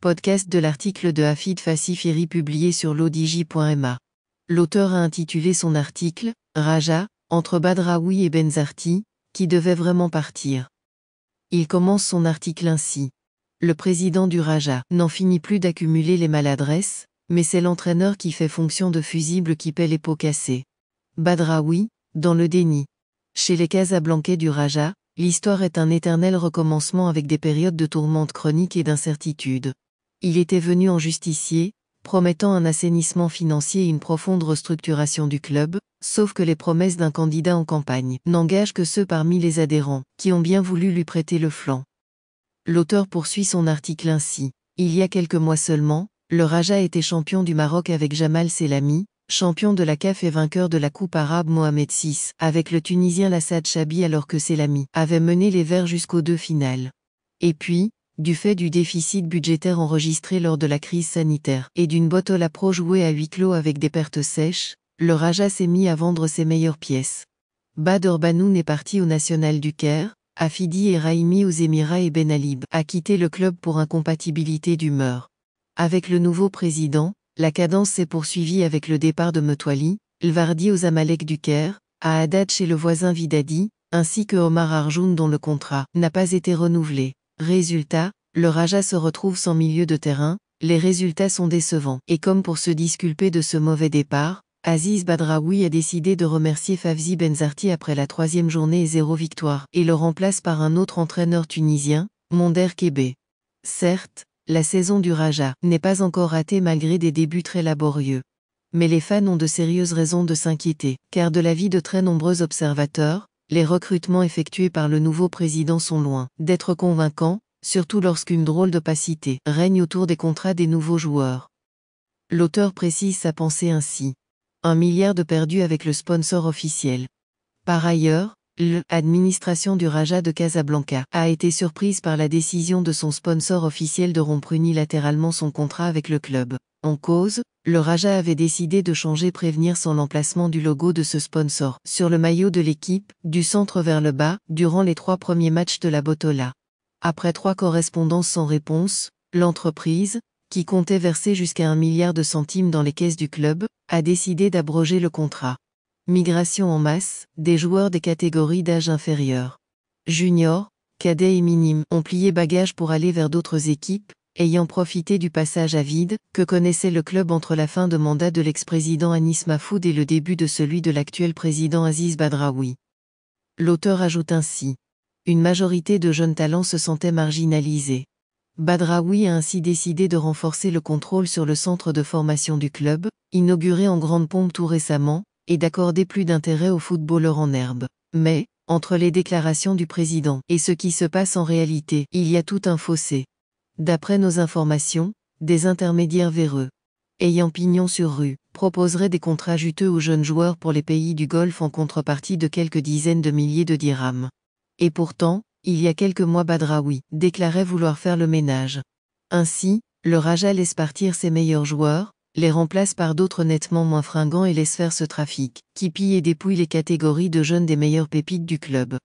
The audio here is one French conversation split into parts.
podcast de l'article de Hafid Fassifiri publié sur lodigi.ma. L'auteur a intitulé son article « Raja, entre Badraoui et Benzarti, qui devait vraiment partir ». Il commence son article ainsi. Le président du Raja n'en finit plus d'accumuler les maladresses, mais c'est l'entraîneur qui fait fonction de fusible qui paie les pots cassés. Badraoui, dans le déni. Chez les Casablancais du Raja, l'histoire est un éternel recommencement avec des périodes de tourmente chronique et d'incertitude. Il était venu en justicier, promettant un assainissement financier et une profonde restructuration du club, sauf que les promesses d'un candidat en campagne n'engagent que ceux parmi les adhérents, qui ont bien voulu lui prêter le flanc. L'auteur poursuit son article ainsi. Il y a quelques mois seulement, le Raja était champion du Maroc avec Jamal Selami, champion de la CAF et vainqueur de la Coupe arabe Mohamed VI, avec le Tunisien Lassad Chabi alors que Selami avait mené les Verts jusqu'aux 2 finales. Et puis, du fait du déficit budgétaire enregistré lors de la crise sanitaire et d'une bottle à pro jouée à huis clos avec des pertes sèches, le Raja s'est mis à vendre ses meilleures pièces. Badr Banoun est parti au National du Caire, Afidi et Raimi aux Émirats et Benalib a quitté le club pour incompatibilité d'humeur. Avec le nouveau président, la cadence s'est poursuivie avec le départ de Metwali, Lvardi aux Amalek du Caire, à Haddad chez le voisin Vidadi, ainsi que Omar Arjoun dont le contrat n'a pas été renouvelé. Résultat, le Raja se retrouve sans milieu de terrain, les résultats sont décevants. Et comme pour se disculper de ce mauvais départ, Aziz Badraoui a décidé de remercier Fawzi Benzarti après la 3e journée et 0 victoire, et le remplace par un autre entraîneur tunisien, Monder Kébé. Certes, la saison du Raja n'est pas encore ratée malgré des débuts très laborieux. Mais les fans ont de sérieuses raisons de s'inquiéter, car de l'avis de très nombreux observateurs, les recrutements effectués par le nouveau président sont loin d'être convaincants, surtout lorsqu'une drôle d'opacité règne autour des contrats des nouveaux joueurs. L'auteur précise sa pensée ainsi. 1 milliard de perdus avec le sponsor officiel. Par ailleurs, l'administration du Raja de Casablanca a été surprise par la décision de son sponsor officiel de rompre unilatéralement son contrat avec le club. En cause, le Raja avait décidé de changer prévenir sans l'emplacement du logo de ce sponsor sur le maillot de l'équipe, du centre vers le bas, durant les 3 premiers matchs de la Botola. Après 3 correspondances sans réponse, l'entreprise, qui comptait verser jusqu'à 1 milliard de centimes dans les caisses du club, a décidé d'abroger le contrat. Migration en masse, des joueurs des catégories d'âge inférieur. Juniors, cadets et minimes ont plié bagages pour aller vers d'autres équipes, ayant profité du passage à vide que connaissait le club entre la fin de mandat de l'ex-président Anis Mahfoud et le début de celui de l'actuel président Aziz Badraoui. L'auteur ajoute ainsi. Une majorité de jeunes talents se sentaient marginalisés. Badraoui a ainsi décidé de renforcer le contrôle sur le centre de formation du club, inauguré en grande pompe tout récemment, et d'accorder plus d'intérêt aux footballeurs en herbe. Mais, entre les déclarations du président et ce qui se passe en réalité, il y a tout un fossé. D'après nos informations, des intermédiaires véreux, ayant pignon sur rue, proposeraient des contrats juteux aux jeunes joueurs pour les pays du Golfe en contrepartie de quelques dizaines de milliers de dirhams. Et pourtant, il y a quelques mois Badraoui déclarait vouloir faire le ménage. Ainsi, le Raja laisse partir ses meilleurs joueurs, les remplace par d'autres nettement moins fringants et laisse faire ce trafic, qui pille et dépouille les catégories de jeunes des meilleures pépites du club.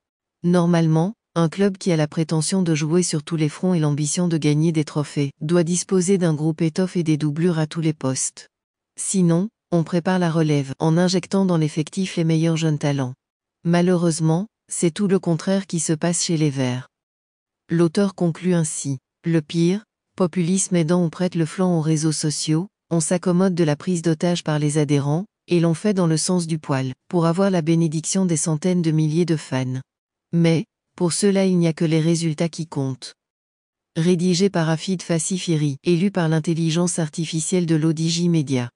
Normalement, un club qui a la prétention de jouer sur tous les fronts et l'ambition de gagner des trophées, doit disposer d'un groupe étoffe et des doublures à tous les postes. Sinon, on prépare la relève en injectant dans l'effectif les meilleurs jeunes talents. Malheureusement, c'est tout le contraire qui se passe chez les Verts. L'auteur conclut ainsi. Le pire, populisme aidant on prête le flanc aux réseaux sociaux, on s'accommode de la prise d'otage par les adhérents, et l'on fait dans le sens du poil, pour avoir la bénédiction des centaines de milliers de fans. Mais, pour cela il n'y a que les résultats qui comptent. Rédigé par Hafid Fassifiri, élu par l'intelligence artificielle de Lodigi Media.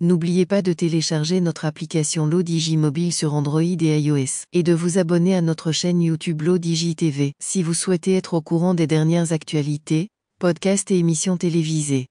N'oubliez pas de télécharger notre application Lodigi Mobile sur Android et iOS, et de vous abonner à notre chaîne YouTube Lodigi TV, si vous souhaitez être au courant des dernières actualités, podcasts et émissions télévisées.